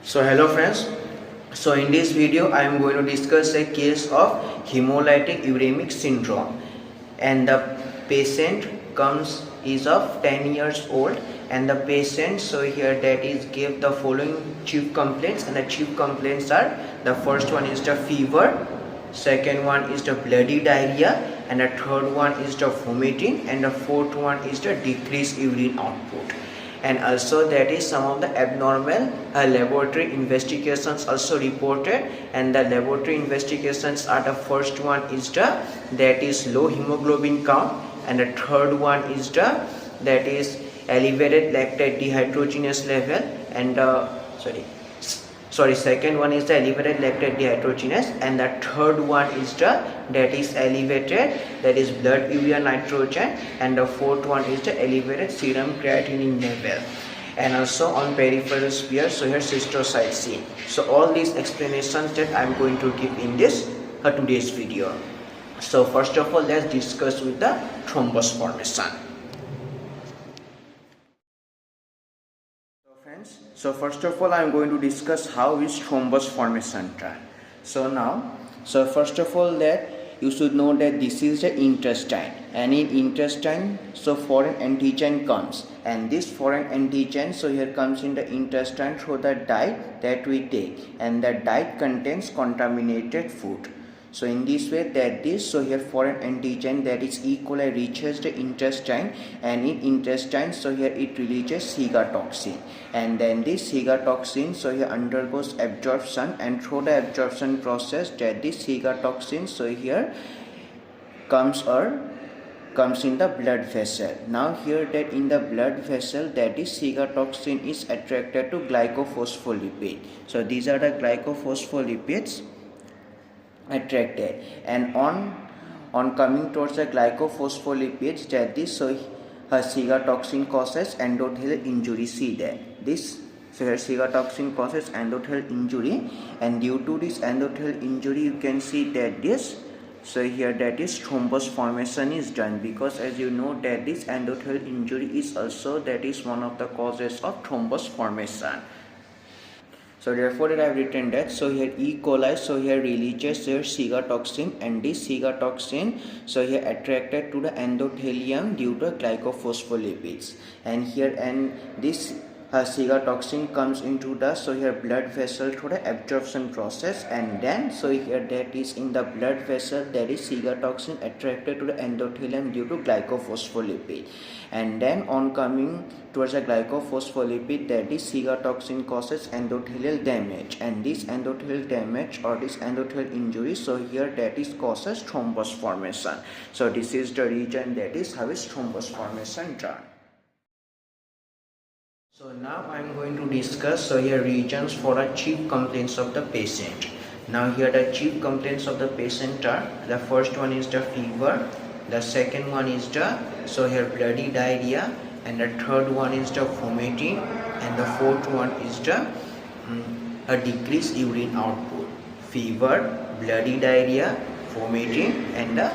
So hello friends, so in this video I am going to discuss a case of hemolytic uremic syndrome, and the patient is of 10 years old, and the patient that is give the following chief complaints, and the chief complaints are: the first one is the fever, second one is the bloody diarrhea, and the third one is the vomiting, and the fourth one is the decreased urine output. And also that is some of the abnormal laboratory investigations also reported, and the laboratory investigations are: the first one is that is low hemoglobin count, and the third one is that is elevated lactate dehydrogenase level, and second one is the elevated lactate dehydrogenase, and the third one is that is elevated, that is blood urea nitrogen, and the fourth one is the elevated serum creatinine level, and also on peripheral sphere, so here cystocyte seen. So all these explanations that I am going to give in this today's video. So first of all, let's discuss with the thrombus formation. So first of all, I am going to discuss how is thrombus formation done. So first of all, that you should know that this is the intestine, and in intestine, so foreign antigen comes, and this foreign antigen here comes in the intestine through the diet that we take, and the diet contains contaminated food. So in this way, here foreign antigen, that is E. coli, reaches the intestine, and in intestine, here it releases cigatoxin, and then this cigatoxin here undergoes absorption, and through the absorption process, that this cigatoxin here comes in the blood vessel. Now here that in the blood vessel, that is cigatoxin is attracted to glycophospholipid. So these are the glycophospholipids attracted, and on coming towards the glycophospholipids, that this cigatoxin causes endothelial injury. See that this cigatoxin causes endothelial injury, and due to this endothelial injury, you can see that this that is thrombus formation is done, because as you know that this endothelial injury is also that is one of the causes of thrombus formation. So therefore that I have written that here E. coli here releases their cigatoxin, and this cigatoxin here attracted to the endothelium due to glycophospholipids, and this cigatoxin comes into the here blood vessel through the absorption process, and then here that is in the blood vessel, that is cigatoxin attracted to the endothelium due to glycophospholipid, and then on coming towards the glycophospholipid, that is cigatoxin causes endothelial damage, and this endothelial damage or this endothelial injury, here that is causes thrombus formation. So this is the region that is how is thrombus formation done. So now I am going to discuss here regions for the chief complaints of the patient. Now here the chief complaints of the patient are: the first one is the fever, the second one is the here bloody diarrhea, and the third one is the vomiting, and the fourth one is the a decreased urine output. Fever, bloody diarrhea, vomiting, and the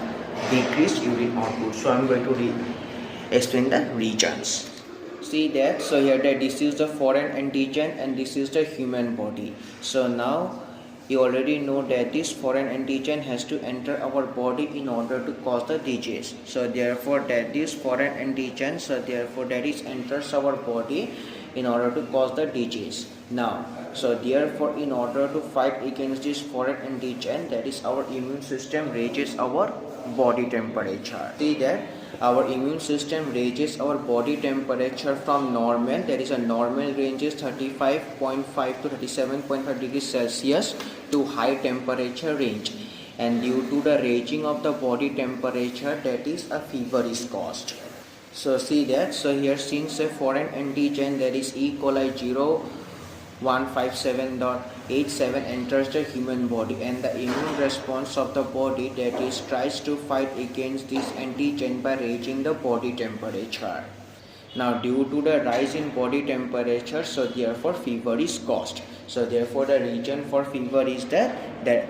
decreased urine output. So I am going to explain the regions. See that here that this is the foreign antigen, and this is the human body. So now you already know that this foreign antigen has to enter our body in order to cause the disease. So therefore that this foreign antigen, therefore that is enters our body in order to cause the disease. Now therefore in order to fight against this foreign antigen, that is our immune system raises our body temperature. See that our immune system raises our body temperature from normal, that is a normal range is 35.5 to 37.5 degrees Celsius, to high temperature range, and due to the raising of the body temperature, that is a fever is caused. So see that here since a foreign antigen, that is E. coli 0157.87 enters the human body, and the immune response of the body, that is tries to fight against this antigen by raising the body temperature. Now due to the rise in body temperature, therefore fever is caused. So therefore the reason for fever is that a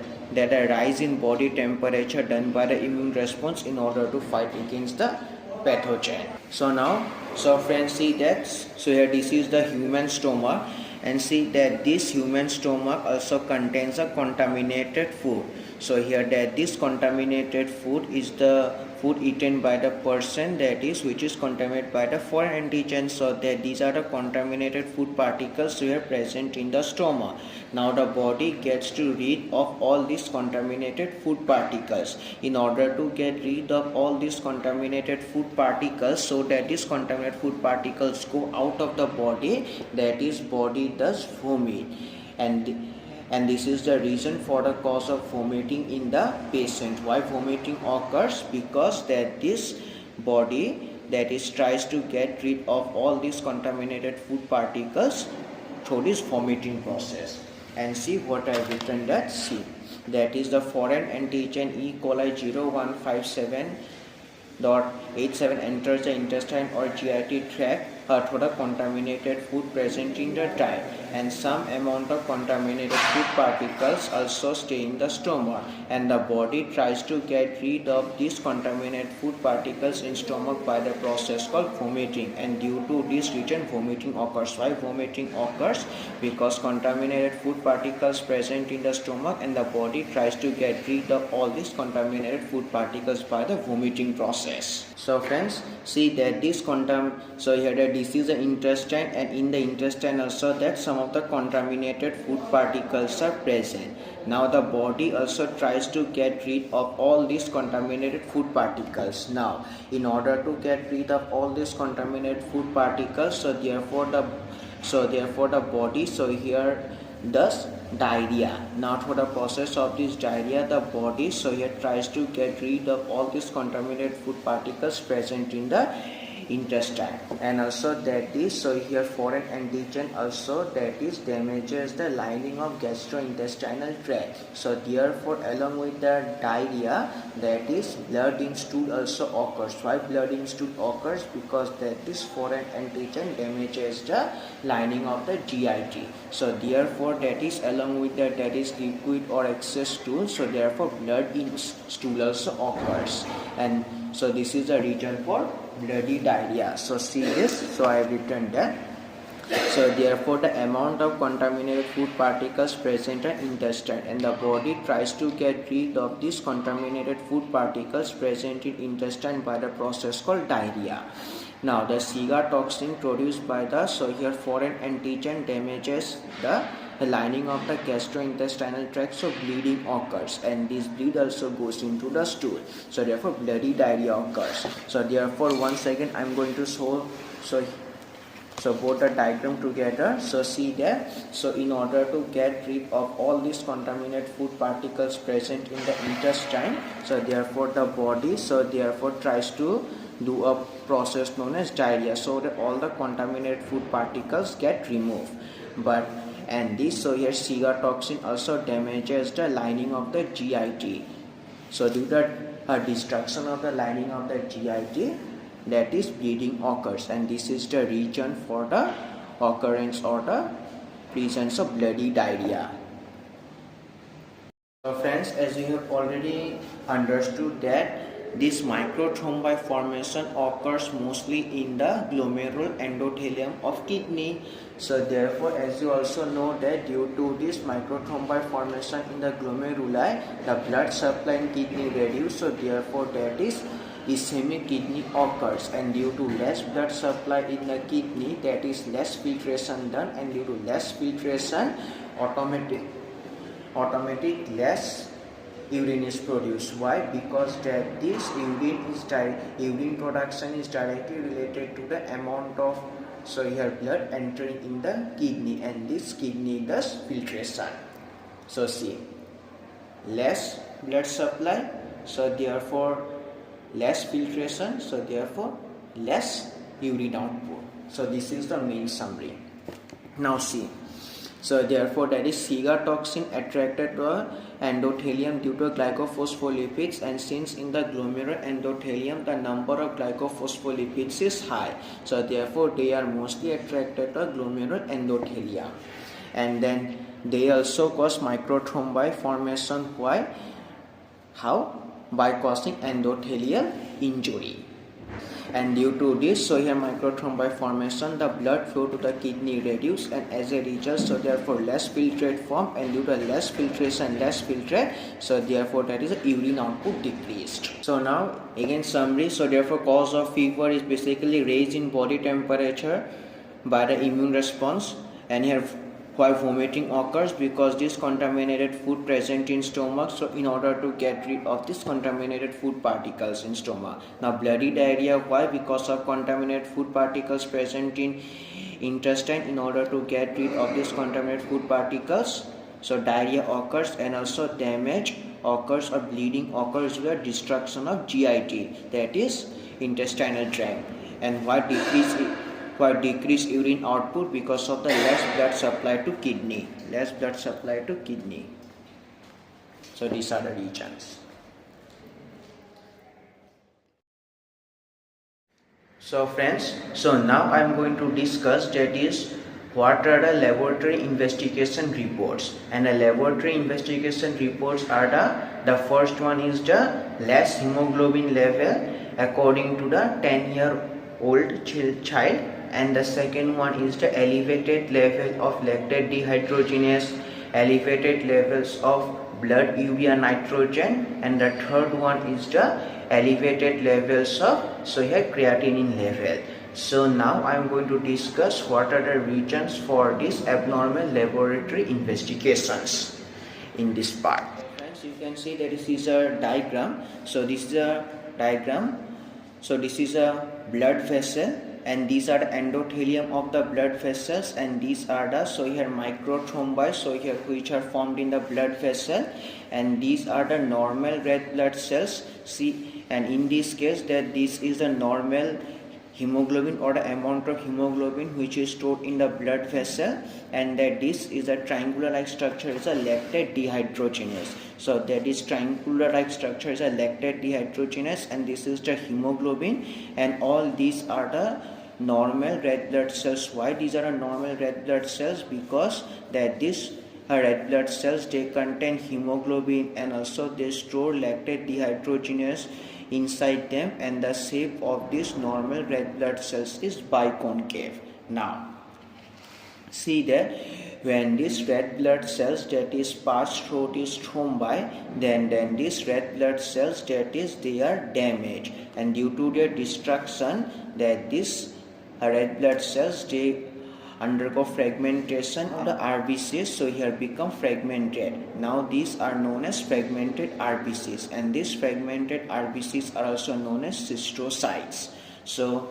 rise in body temperature done by the immune response in order to fight against the pathogen. So now friends, see that here this is the human stomach, and see that this human stomach also contains a contaminated food. So here that this contaminated food is the food eaten by the person, that is which is contaminated by the foreign antigen. So that these are the contaminated food particles here present in the stomach. Now the body gets to rid of all these contaminated food particles. In order to get rid of all these contaminated food particles, so that these contaminated food particles go out of the body, that is body does vomit. And this is the reason for the cause of vomiting in the patient. Why vomiting occurs? Because that this body that is tries to get rid of all these contaminated food particles through this vomiting process. And see what I have written, that C, that is the foreign antigen E. coli 0157.87 enters the intestine or GIT tract through the contaminated food present in the diet, and some amount of contaminated food particles also stay in the stomach, and the body tries to get rid of these contaminated food particles in stomach by the process called vomiting, and due to this reason vomiting occurs. Why vomiting occurs? Because contaminated food particles present in the stomach, and the body tries to get rid of all these contaminated food particles by the vomiting process. So friends, see that this so here that this is the intestine, and in the intestine also that some of the contaminated food particles are present. Now the body also tries to get rid of all these contaminated food particles. Now in order to get rid of all these contaminated food particles, so therefore the body here does diarrhea. Now for the process of this diarrhea, the body here tries to get rid of all these contaminated food particles present in the intestine, and also that is here foreign antigen also that is damages the lining of gastrointestinal tract. So therefore along with the diarrhea, that is blood in stool also occurs. Why blood in stool occurs? Because that is foreign antigen damages the lining of the GIT. So therefore that is along with that is liquid or excess stool, so therefore blood in stool also occurs, and so this is the reason for bloody diarrhea. So see this, so I have written that. So therefore the amount of contaminated food particles present in intestine, and the body tries to get rid of these contaminated food particles present in intestine by the process called diarrhea. Now the SIGA toxin produced by the here foreign antigen damages the lining of the gastrointestinal tract, so bleeding occurs, and this bleed also goes into the stool, so therefore bloody diarrhea occurs. So therefore once again I am going to show so both the diagram together. So see there, so in order to get rid of all these contaminated food particles present in the intestine, so therefore the body therefore tries to do a process known as diarrhea, so that all the contaminated food particles get removed. And this here SIGA toxin also damages the lining of the GIT. So due to destruction of the lining of the GIT, that is bleeding occurs, and this is the reason for the occurrence or the presence of bloody diarrhea. So friends, as you have already understood that this microthrombi formation occurs mostly in the glomerular endothelium of kidney. So therefore, as you also know that due to this microthrombi formation in the glomeruli, the blood supply in kidney reduces. So therefore, that is ischemic kidney occurs, and due to less blood supply in the kidney, that is less filtration done, and due to less filtration, automatic less urine is produced. Why? Because that this urine production is directly related to the amount of here blood entering in the kidney, and this kidney does filtration. So see, less blood supply, so therefore less filtration, so therefore less urine output. So this is the main summary. Now see, so therefore that is SIGA toxin attracted to endothelium due to glycophospholipids, and since in the glomerular endothelium the number of glycophospholipids is high, so therefore they are mostly attracted to glomerular endothelium, and then they also cause microthrombi formation. Why? How? By causing endothelial injury. and due to this, so here microthrombi formation, the blood flow to the kidney reduce, and as a result, so therefore less filtrate form, and due to less filtration, less filtrate, so therefore that is urine output decreased. So now again summary, so therefore cause of fever is basically raise in body temperature by the immune response, and here why vomiting occurs because this contaminated food present in stomach, so in order to get rid of this contaminated food particles in stomach. Now bloody diarrhea, why? Because of contaminated food particles present in intestine. In order to get rid of this contaminated food particles, so diarrhea occurs, and also damage occurs or bleeding occurs with the destruction of GIT, that is intestinal tract. And why decrease urine output? Because of the less blood supply to kidney, so these are the reasons. So friends, so now I am going to discuss that is what are the laboratory investigation reports. And the laboratory investigation reports are the first one is the less hemoglobin level according to the 10-year-old child, and the second one is the elevated level of lactate dehydrogenase, elevated levels of blood urea nitrogen, and the third one is the elevated levels of creatinine level. So now I am going to discuss what are the reasons for these abnormal laboratory investigations in this part. Friends, you can see that this is a diagram. So this is a diagram. So this is a blood vessel, and these are the endothelium of the blood vessels, and these are the microthrombi which are formed in the blood vessel, and these are the normal red blood cells. See, and in this case that this is the normal hemoglobin or the amount of hemoglobin which is stored in the blood vessel, and that this is a triangular like structure is a lactate dehydrogenase. So that is triangular like structure is a lactate dehydrogenase, and this is the hemoglobin, and all these are the normal red blood cells. Why these are the normal red blood cells? Because that this red blood cells, they contain hemoglobin, and also they store lactate dehydrogenase inside them, and the shape of this normal red blood cells is biconcave. Now see that when this red blood cells that is passed through this thrombi, then this red blood cells that is they are damaged, and due to their destruction that this red blood cells they undergo fragmentation of the RBCs, so here become fragmented. Now these are known as fragmented RBCs, and these fragmented RBCs are also known as cystocytes. So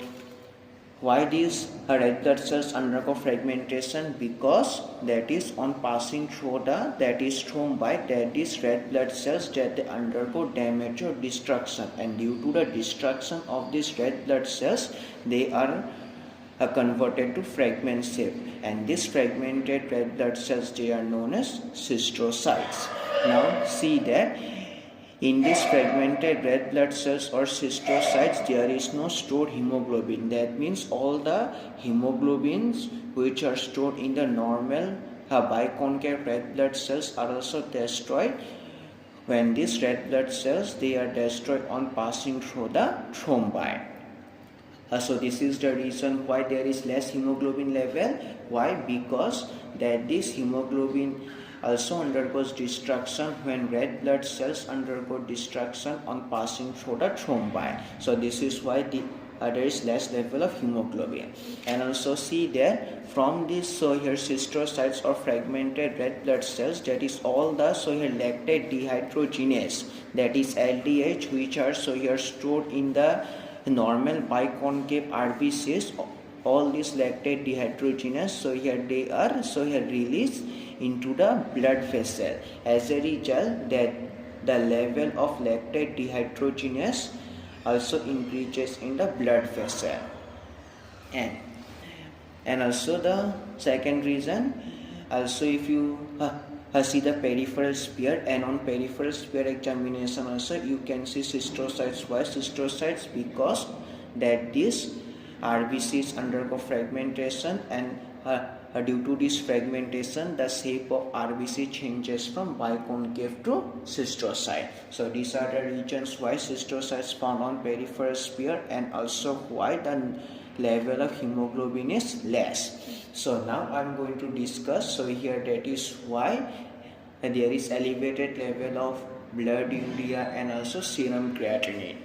why these red blood cells undergo fragmentation? Because that is on passing through the thrombi, that is red blood cells that they undergo damage or destruction, and due to the destruction of these red blood cells they are converted to fragment shape, and these fragmented red blood cells they are known as cystocytes. Now see that in these fragmented red blood cells or cystocytes there is no stored hemoglobin. That means all the hemoglobins which are stored in the normal biconcave red blood cells are also destroyed when these red blood cells they are destroyed on passing through the thrombi. So this is the reason why there is less hemoglobin level. Why? Because that this hemoglobin also undergoes destruction when red blood cells undergo destruction on passing through the thrombi. So this is why there is less level of hemoglobin. And also see that from this here cystocytes or fragmented red blood cells, that is all the here lactate dehydrogenase, that is LDH, which are here stored in the normal biconcave RBCs. All these lactate dehydrogenase here they are here released into the blood vessel. As a result that the level of lactate dehydrogenase also increases in the blood vessel. And also the second reason, also if you see the peripheral sphere, and on peripheral sphere examination also you can see cystocytes. Why cystocytes? Because that these RBCs undergo fragmentation, and due to this fragmentation, the shape of RBC changes from biconcave to cystocyte. So these are the regions why cystocytes found on peripheral sphere, and also why the level of hemoglobin is less. So now I am going to discuss. So here that is why there is elevated level of blood urea and also serum creatinine.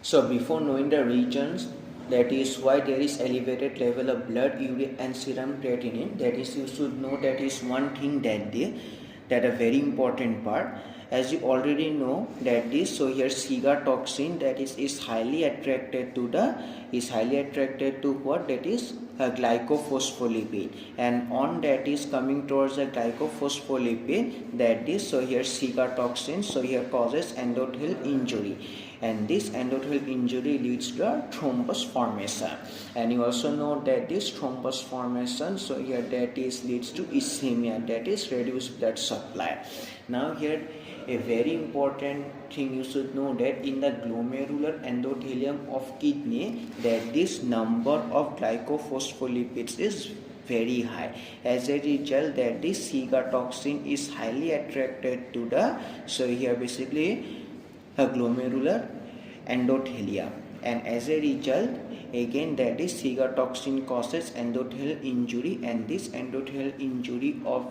So before knowing the regions, that is why there is elevated level of blood urea and serum creatinine, that is you should know that is one thing that a very important part. As you already know that this, so here Shiga toxin that is highly attracted to what, that is a glycophospholipid, and on that is coming towards a glycophospholipid, that is, so here Shiga toxin, so here causes endothelial injury, and this endothelial injury leads to a thrombus formation. And you also know that this thrombus formation, so here that is leads to ischemia, that is reduced blood supply. Now here a very important thing you should know, that in the glomerular endothelium of kidney, that this number of glycophospholipids is very high. As a result, that this Shiga toxin is highly attracted to the, so here basically a glomerular endothelium, and as a result again that this Shiga toxin causes endothelial injury, and this endothelial injury of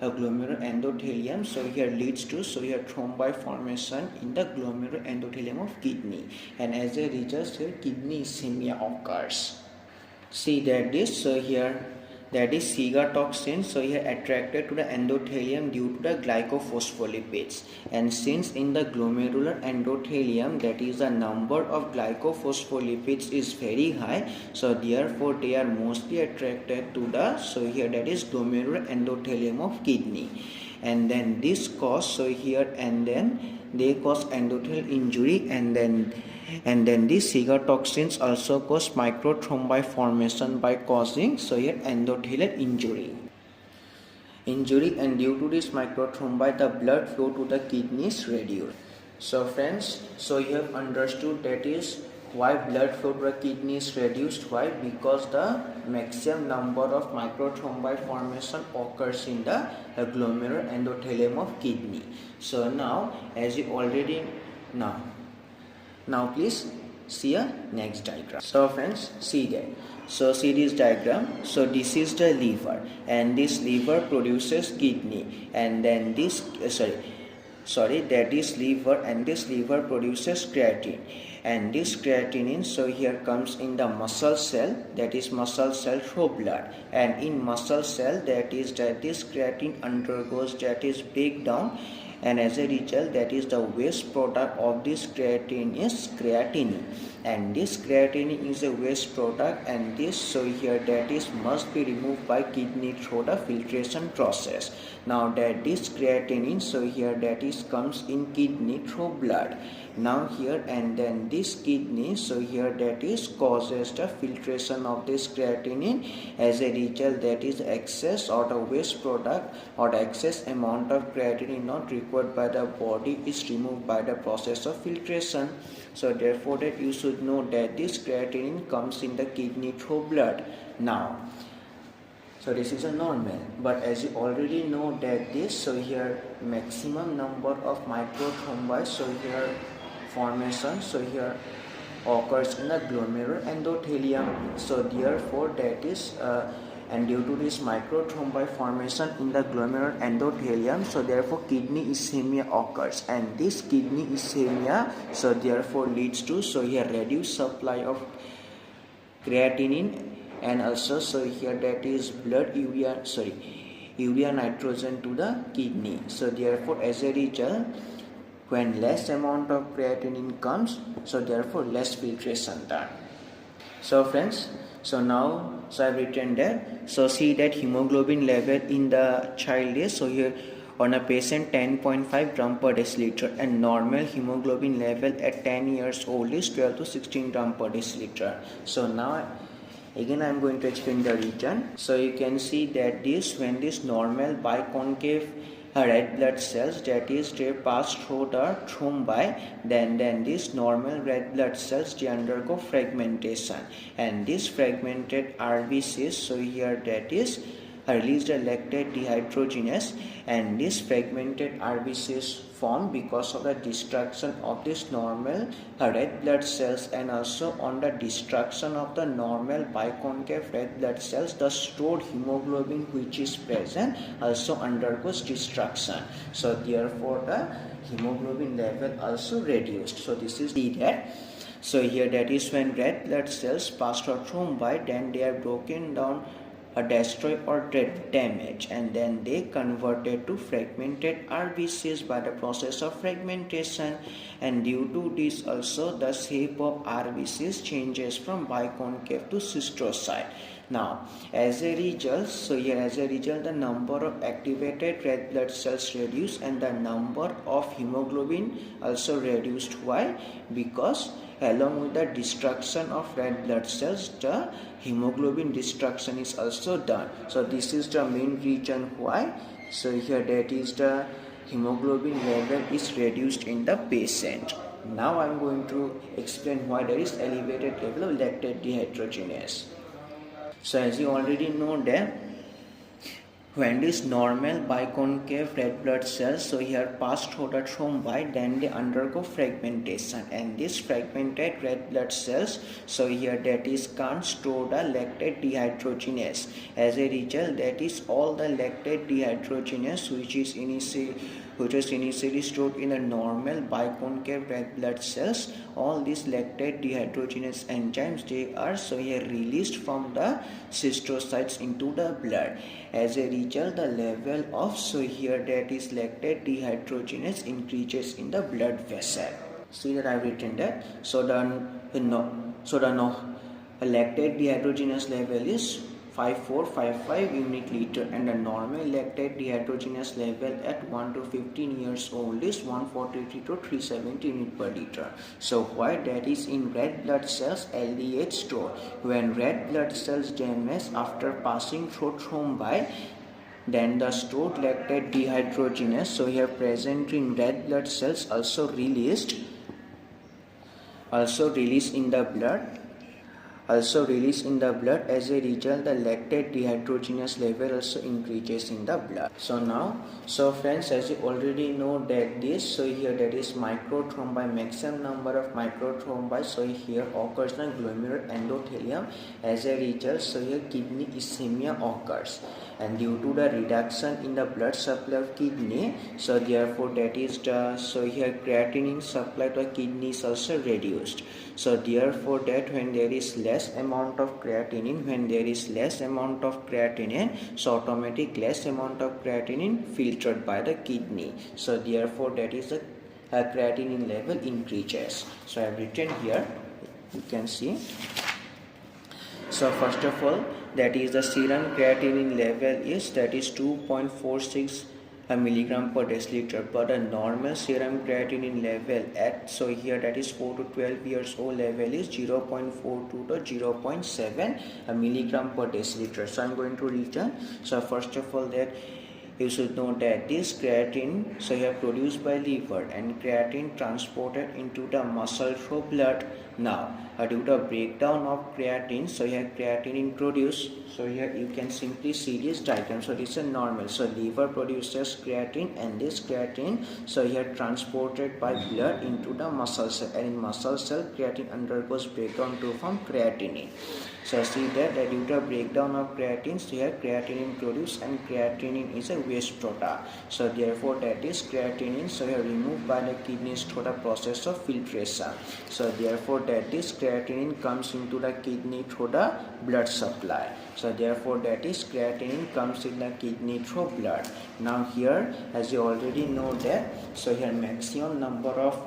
a glomerular endothelium, so here leads to, so here thrombi formation in the glomerular endothelium of kidney, and as a result here kidney ischemia occurs. See that this, so here that is Shiga toxin, so here attracted to the endothelium due to the glycophospholipids, and since in the glomerular endothelium that is the number of glycophospholipids is very high, so therefore they are mostly attracted to the, so here that is glomerular endothelium of kidney, and then this cause, so here and then they cause endothelial injury, and then these Shiga toxins also cause microthrombi formation by causing, so here endothelial injury, and due to this microthrombi the blood flow to the kidney is reduced. So friends, so you have understood that is why blood flow to the kidney is reduced. Why? Because the maximum number of microthrombi formation occurs in the glomerular endothelium of kidney. So now as you already now please see a next diagram. So friends, see that. So see this diagram. So this is the liver, and this liver produces kidney, and then this that is liver, and this liver produces creatine, and this creatinine, so here comes in the muscle cell, that is muscle cell through blood, and in muscle cell that is this creatine undergoes that is breakdown, and as a result that is the waste product of this creatine is creatinine, and this creatinine is a waste product, and this, so here that is must be removed by kidney through the filtration process. Now that this creatinine, so here that is comes in kidney through blood. Now here, and then this kidney, so here that is causes the filtration of this creatinine. As a result that is excess or the waste product or the excess amount of creatinine not required by the body is removed by the process of filtration. So therefore that you should know that this creatinine comes in the kidney through blood. Now so this is a normal, but as you already know that this, so here maximum number of microthrombi, so here formation, so here occurs in the glomerular endothelium. So therefore that is and due to this microthrombi formation in the glomerular endothelium, so therefore kidney ischemia occurs, and this kidney ischemia, so therefore leads to, so here reduced supply of creatinine, and also so here that is urea nitrogen to the kidney. So therefore as a result when less amount of creatinine comes, so therefore less filtration done. So friends, so now so I have written that. So see that hemoglobin level in the child is, so here on a patient 10.5 gram per deciliter, and normal hemoglobin level at 10 years old is 12 to 16 gram per deciliter. So now again I am going to explain the region. So you can see that this, when this normal biconcave red blood cells, that is they pass through the thrombi, then these normal red blood cells they undergo fragmentation, and this fragmented RBCs, so here that is release the lactate dehydrogenase, and this fragmented RBCs form because of the destruction of this normal red blood cells, and also on the destruction of the normal biconcave red blood cells, the stored hemoglobin which is present also undergoes destruction. So therefore the hemoglobin level also reduced. So this is that. So here that is when red blood cells pass through thrombi, then they are broken down, destroyed or damaged, and then they converted to fragmented RBCs by the process of fragmentation, and due to this also the shape of RBCs changes from biconcave to cystrocyte. Now as a result, so here as a result the number of activated red blood cells reduced and the number of hemoglobin also reduced. Why? Because along with the destruction of red blood cells, the hemoglobin destruction is also done. So this is the main reason why. So here that is the hemoglobin level is reduced in the patient. Now I am going to explain why there is elevated level of lactate dehydrogenase. So as you already know that when this normal biconcave red blood cells, so here pass through the thrombi, then they undergo fragmentation, and this fragmented red blood cells, so here that is can't store the lactate dehydrogenase. As a result, that is all the lactate dehydrogenase which is initially stored in a normal biconcave red blood cells, all these lactate dehydrogenase enzymes they are so here released from the cystrocytes into the blood. As a result, the level of so here that is lactate dehydrogenase increases in the blood vessel. See that I have written that. So the lactate dehydrogenase level is 5455 unit liter, and the normal lactate dehydrogenase level at 1 to 15 years old is 143 to 370 unit per liter. So why? That is in red blood cells LDH store. When red blood cells damage after passing through thrombi, then the stored lactate dehydrogenase, so here present in red blood cells also released in the blood. As a result, the lactate dehydrogenase level also increases in the blood. So friends, as you already know that this, so here that is microthrombi, maximum number of microthrombi, so here occurs in glomerular endothelium. As a result, so here kidney ischemia occurs, and due to the reduction in the blood supply of kidney, so therefore that is the, so here creatinine supply to the kidney is also reduced. So therefore that when there is less amount of creatinine, so automatic less amount of creatinine filtered by the kidney. So therefore that is the creatinine level increases. So I have written here, you can see. So first of all, that is the serum creatinine level is 2.46 milligram per deciliter, but a normal serum creatinine level at, so here that is 4 to 12 years old level is 0.42 to 0.7 milligram per deciliter. So I am going to return. So first of all, that you should know that this creatine, so here produced by liver, and creatine transported into the muscle through blood. Now due to breakdown of creatine, so here creatinine produced, so here you can simply see this diagram. So this is normal, so liver produces creatine, and this creatine, so here transported by blood into the muscle cell, and in muscle cell creatine undergoes breakdown to form creatinine. So see that due to breakdown of creatine, so here creatinine produced, and creatinine is a waste product. So therefore that is creatinine, so here removed by the kidneys through the process of filtration. So therefore that is creatinine comes into the kidney through the blood supply. So therefore that is creatinine comes in the kidney through blood. Now here, as you already know that, so here maximum number of,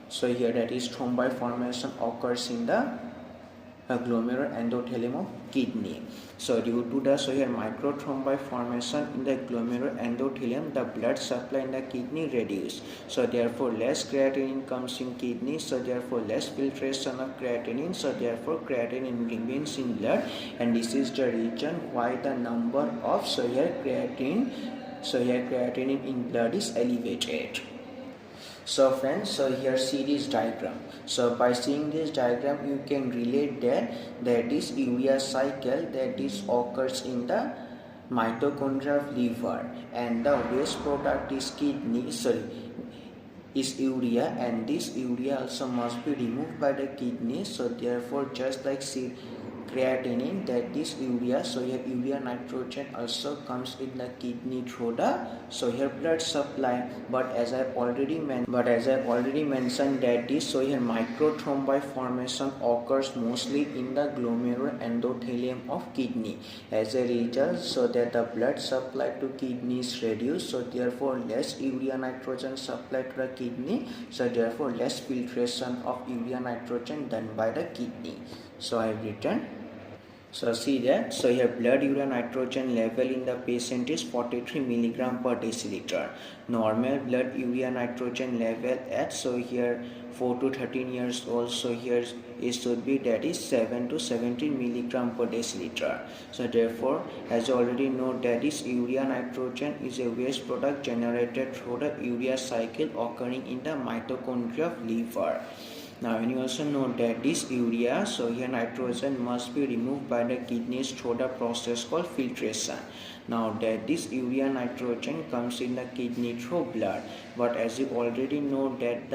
so here that is thrombi formation occurs in the glomerular endothelium of kidney. So due to the, so here microthrombi formation in the glomerular endothelium, the blood supply in the kidney reduced. So therefore less creatinine comes in kidney, so therefore less filtration of creatinine, so therefore creatinine remains in blood, and this is the reason why the number of, so here creatine so here creatinine in blood is elevated. So friends, so here see this diagram. So by seeing this diagram, you can relate that this urea cycle that this occurs in the mitochondria of liver, and the waste product is kidney, is urea, and this urea also must be removed by the kidney. So therefore, just like creatinine, that this urea, so here urea nitrogen also comes in the kidney through the blood supply. But as I already mentioned that this microthrombi formation occurs mostly in the glomerular endothelium of kidney. As a result, so that the blood supply to kidney is reduced, so therefore less urea nitrogen supply to the kidney, so therefore less filtration of urea nitrogen done by the kidney. So I have written. So see that, so here blood urea nitrogen level in the patient is 43 milligram per deciliter. Normal blood urea nitrogen level at, so here 4 to 13 years old, so here it should be that is 7 to 17 milligram per deciliter. So therefore, as you already know, that is urea nitrogen is a waste product generated through the urea cycle occurring in the mitochondria of liver. Now, and you also know that this urea, so here nitrogen must be removed by the kidneys through the process called filtration. Now that this urea nitrogen comes in the kidney through blood, but as you already know that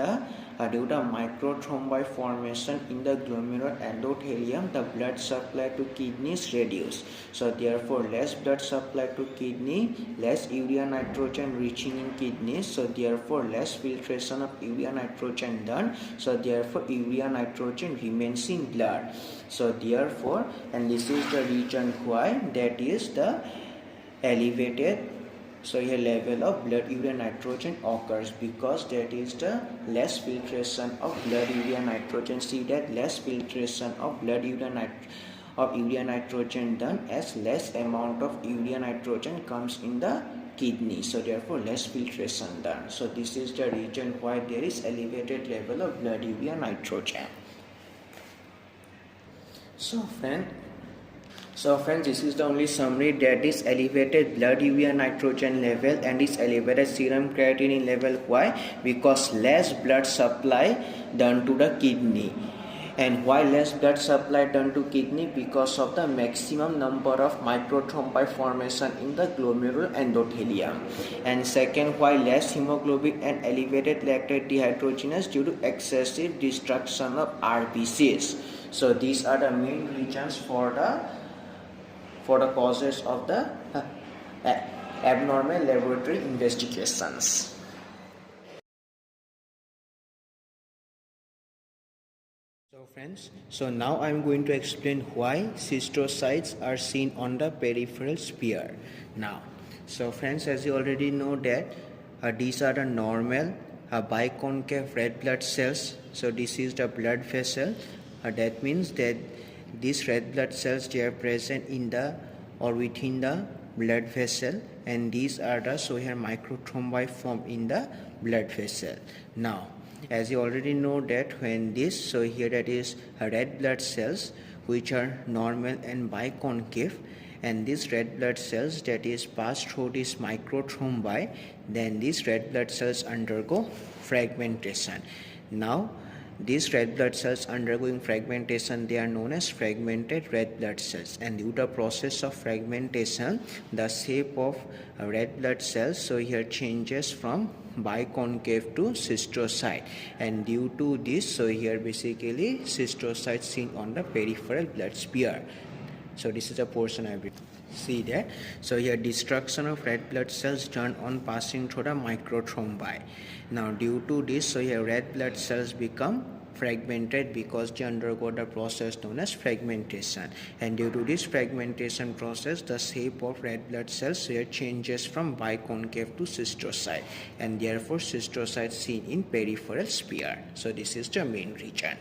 due to microthrombi formation in the glomerular endothelium, the blood supply to kidney is reduced. So therefore less blood supply to kidney, less urea nitrogen reaching in kidneys, so therefore less filtration of urea nitrogen done, so therefore urea nitrogen remains in blood. So therefore, and this is the reason why that is the elevated, so here level of blood urea nitrogen occurs, because that is the less filtration of blood urea nitrogen. See that less filtration of blood urea nitrogen done, as less amount of urea nitrogen comes in the kidney, so therefore less filtration done. So this is the reason why there is elevated level of blood urea nitrogen. So friends, this is the only summary, that is elevated blood urea nitrogen level and is elevated serum creatinine level. Why? Because less blood supply done to the kidney. And why less blood supply done to kidney? Because of the maximum number of microthrombi formation in the glomerular endothelium. And second, why less hemoglobin and elevated lactate dehydrogenase? Due to excessive destruction of RBCs. So these are the main reasons for the causes of the abnormal laboratory investigations. So friends, so now I am going to explain why cystocytes are seen on the peripheral sphere. Now, so friends, as you already know that these are the normal biconcave red blood cells. So this is the blood vessel. That means that these red blood cells, they are present in the or within the blood vessel, and these are the microthrombi formed in the blood vessel. Now, as you already know that when this, so here that is red blood cells which are normal and biconcave, and these red blood cells that is pass through this microthrombi, then these red blood cells undergo fragmentation. Now these red blood cells undergoing fragmentation, they are known as fragmented red blood cells, and due to the process of fragmentation, the shape of red blood cells, so here changes from biconcave to cystocyte, and due to this, so here basically cystocytes seen on the peripheral blood sphere. So this is a portion I will see that. So here destruction of red blood cells done on passing through the microthrombi. Now due to this, so here red blood cells become fragmented because they undergo the process known as fragmentation, and due to this fragmentation process, the shape of red blood cells here changes from biconcave to cystocyte, and therefore cystocytes seen in peripheral sphere. So this is the main region.